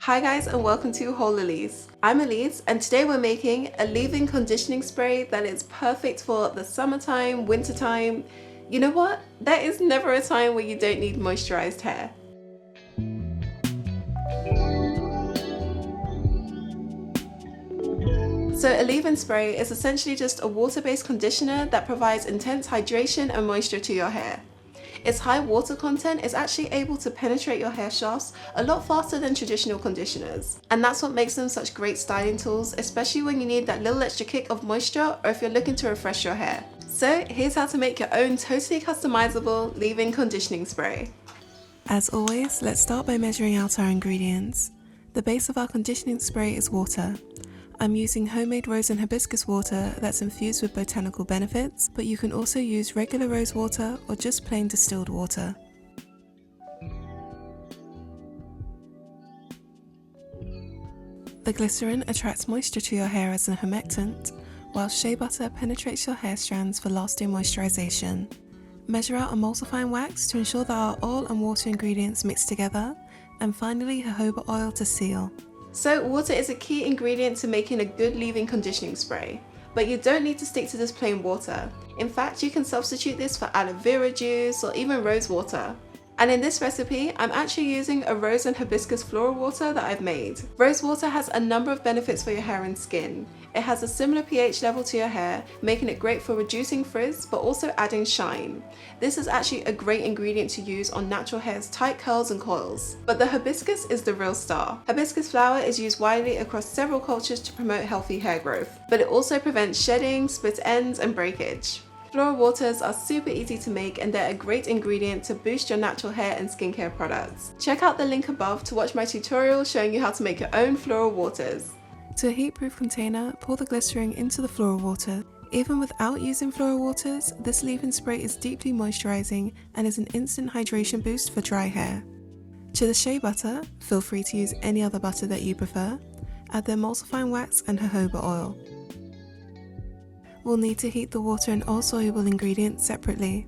Hi guys and welcome to WholeElise. I'm Elise and today we're making a leave-in conditioning spray that is perfect for the summertime, wintertime. You know what? There is never a time where you don't need moisturized hair. So a leave-in spray is essentially just a water-based conditioner that provides intense hydration and moisture to your hair. Its high water content is actually able to penetrate your hair shafts a lot faster than traditional conditioners. And that's what makes them such great styling tools, especially when you need that little extra kick of moisture or if you're looking to refresh your hair. So here's how to make your own totally customizable leave-in conditioning spray. As always, let's start by measuring out our ingredients. The base of our conditioning spray is water. I'm using homemade rose and hibiscus water that's infused with botanical benefits, but you can also use regular rose water or just plain distilled water. The glycerin attracts moisture to your hair as an humectant, while shea butter penetrates your hair strands for lasting moisturization. Measure out emulsifying wax to ensure that our oil and water ingredients mix together, and finally jojoba oil to seal. So water is a key ingredient to making a good leave-in conditioning spray, but you don't need to stick to just plain water. In fact, you can substitute this for aloe vera juice or even rose water. And in this recipe, I'm actually using a rose and hibiscus floral water that I've made. Rose water has a number of benefits for your hair and skin. It has a similar pH level to your hair, making it great for reducing frizz, but also adding shine. This is actually a great ingredient to use on natural hair's tight curls and coils. But the hibiscus is the real star. Hibiscus flower is used widely across several cultures to promote healthy hair growth, but it also prevents shedding, split ends, and breakage. Floral waters are super easy to make and they're a great ingredient to boost your natural hair and skincare products. Check out the link above to watch my tutorial showing you how to make your own floral waters. To a heat-proof container, pour the glycerin into the floral water. Even without using floral waters, this leave-in spray is deeply moisturizing and is an instant hydration boost for dry hair. To the shea butter, feel free to use any other butter that you prefer. Add the emulsifying wax and jojoba oil. We'll need to heat the water and oil-soluble ingredients separately.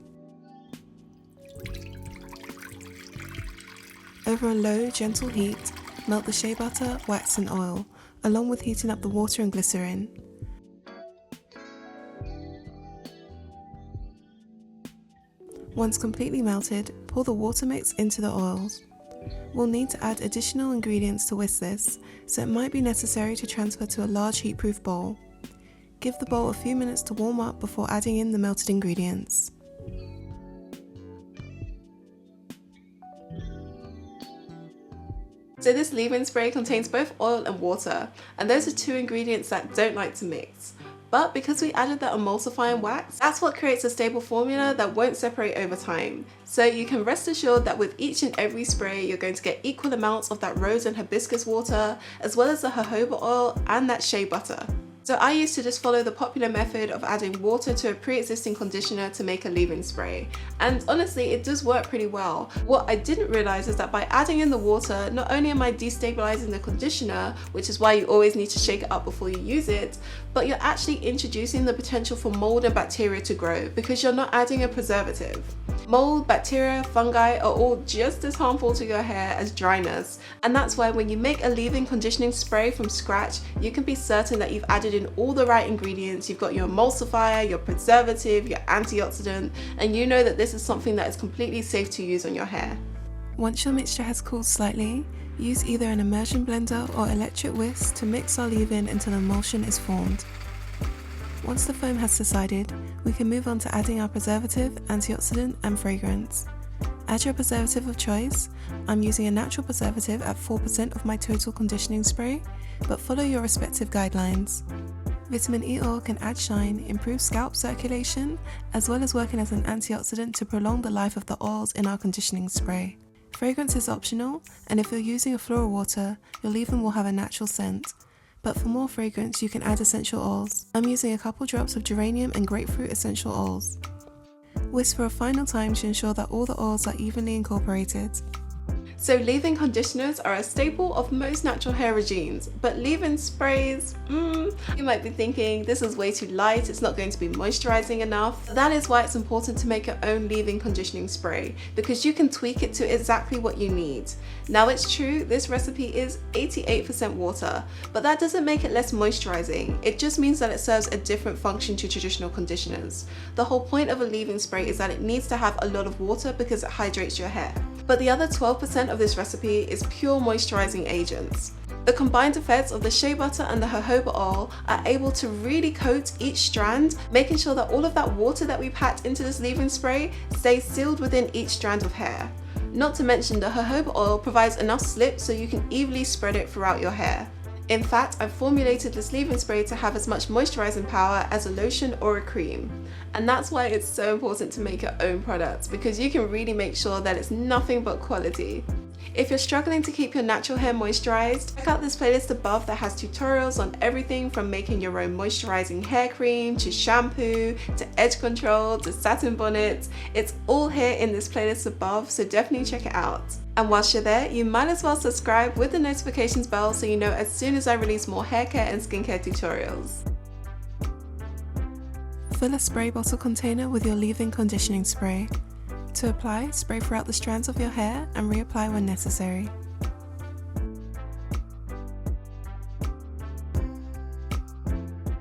Over a low, gentle heat, melt the shea butter, wax and oil, along with heating up the water and glycerin. Once completely melted, pour the water mix into the oils. We'll need to add additional ingredients to whisk this, so it might be necessary to transfer to a large heat-proof bowl. Give the bowl a few minutes to warm up before adding in the melted ingredients. So this leave-in spray contains both oil and water, and those are two ingredients that don't like to mix. But because we added the emulsifying wax, that's what creates a stable formula that won't separate over time. So you can rest assured that with each and every spray, you're going to get equal amounts of that rose and hibiscus water, as well as the jojoba oil and that shea butter. So I used to just follow the popular method of adding water to a pre-existing conditioner to make a leave-in spray. And honestly, it does work pretty well. What I didn't realize is that by adding in the water, not only am I destabilizing the conditioner, which is why you always need to shake it up before you use it, but you're actually introducing the potential for mold and bacteria to grow because you're not adding a preservative. Mold, bacteria, fungi are all just as harmful to your hair as dryness, and that's why when you make a leave-in conditioning spray from scratch, you can be certain that you've added in all the right ingredients. You've got your emulsifier, your preservative, your antioxidant, and you know that this is something that is completely safe to use on your hair. Once your mixture has cooled slightly, use either an immersion blender or electric whisk to mix our leave-in until an emulsion is formed. Once the foam has subsided, we can move on to adding our preservative, antioxidant and fragrance. Add your preservative of choice. I'm using a natural preservative at 4% of my total conditioning spray, but follow your respective guidelines. Vitamin E oil can add shine, improve scalp circulation, as well as working as an antioxidant to prolong the life of the oils in our conditioning spray. Fragrance is optional, and if you're using a floral water, your leave-in will have a natural scent. But for more fragrance, you can add essential oils. I'm using a couple drops of geranium and grapefruit essential oils. Whisk for a final time to ensure that all the oils are evenly incorporated. So leave-in conditioners are a staple of most natural hair regimes, but leave-in sprays, you might be thinking this is way too light, it's not going to be moisturizing enough. That is why it's important to make your own leave-in conditioning spray, because you can tweak it to exactly what you need. Now it's true, this recipe is 88% water, but that doesn't make it less moisturizing. It just means that it serves a different function to traditional conditioners. The whole point of a leave-in spray is that it needs to have a lot of water because it hydrates your hair. But the other 12% of this recipe is pure moisturizing agents. The combined effects of the shea butter and the jojoba oil are able to really coat each strand, making sure that all of that water that we packed into this leave-in spray stays sealed within each strand of hair. Not to mention the jojoba oil provides enough slip so you can evenly spread it throughout your hair. In fact, I've formulated this leave-in spray to have as much moisturizing power as a lotion or a cream. And that's why it's so important to make your own products, because you can really make sure that it's nothing but quality. If you're struggling to keep your natural hair moisturized, check out this playlist above that has tutorials on everything from making your own moisturizing hair cream, to shampoo, to edge control, to satin bonnets. It's all here in this playlist above, so definitely check it out. And whilst you're there, you might as well subscribe with the notifications bell so you know as soon as I release more hair care and skincare tutorials. Fill a spray bottle container with your leave-in conditioning spray. To apply, spray throughout the strands of your hair and reapply when necessary.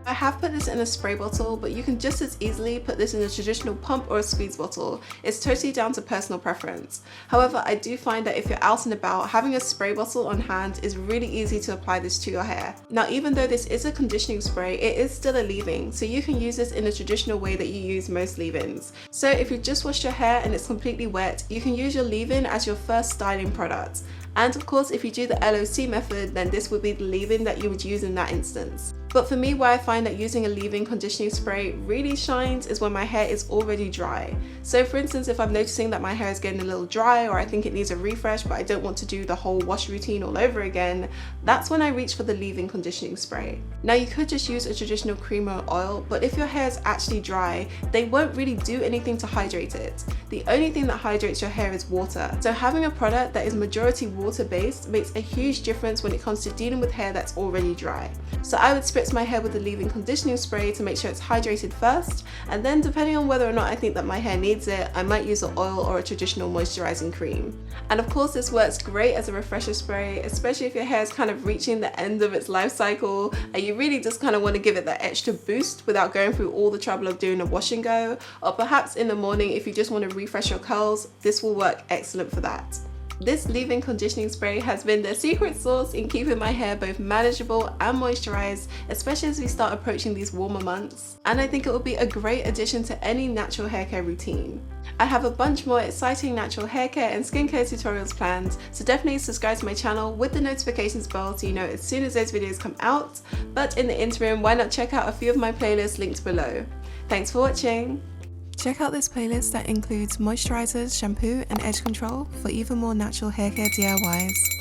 I have put this in a spray bottle, but you can just as easily put this in a traditional pump or a squeeze bottle. It's totally down to personal preference. However, I do find that if you're out and about, having a spray bottle on hand is really easy to apply this to your hair. Now, even though this is a conditioning spray, it is still a leave-in, so you can use this in a traditional way that you use most leave-ins. So if you've just washed your hair and it's completely wet, you can use your leave-in as your first styling product. And of course, if you do the LOC method, then this would be the leave-in that you would use in that instance. But for me, where I find that using a leave-in conditioning spray really shines is when my hair is already dry. So for instance, if I'm noticing that my hair is getting a little dry, or I think it needs a refresh but I don't want to do the whole wash routine all over again, that's when I reach for the leave-in conditioning spray. Now you could just use a traditional cream or oil, but if your hair is actually dry, they won't really do anything to hydrate it. The only thing that hydrates your hair is water. So having a product that is majority water-based makes a huge difference when it comes to dealing with hair that's already dry. So I would spritz my hair with the leave-in conditioning spray to make sure it's hydrated first, and then depending on whether or not I think that my hair needs it, I might use an oil or a traditional moisturizing cream. And of course this works great as a refresher spray, especially if your hair is kind of reaching the end of its life cycle and you really just kind of want to give it that extra boost without going through all the trouble of doing a wash and go, or perhaps in the morning if you just want to refresh your curls, this will work excellent for that. This leave-in conditioning spray has been the secret sauce in keeping my hair both manageable and moisturized, especially as we start approaching these warmer months. And I think it will be a great addition to any natural hair care routine. I have a bunch more exciting natural hair care and skincare tutorials planned, so definitely subscribe to my channel with the notifications bell so you know as soon as those videos come out. But in the interim, why not check out a few of my playlists linked below. Thanks for watching! Check out this playlist that includes moisturizers, shampoo and edge control for even more natural hair care DIYs.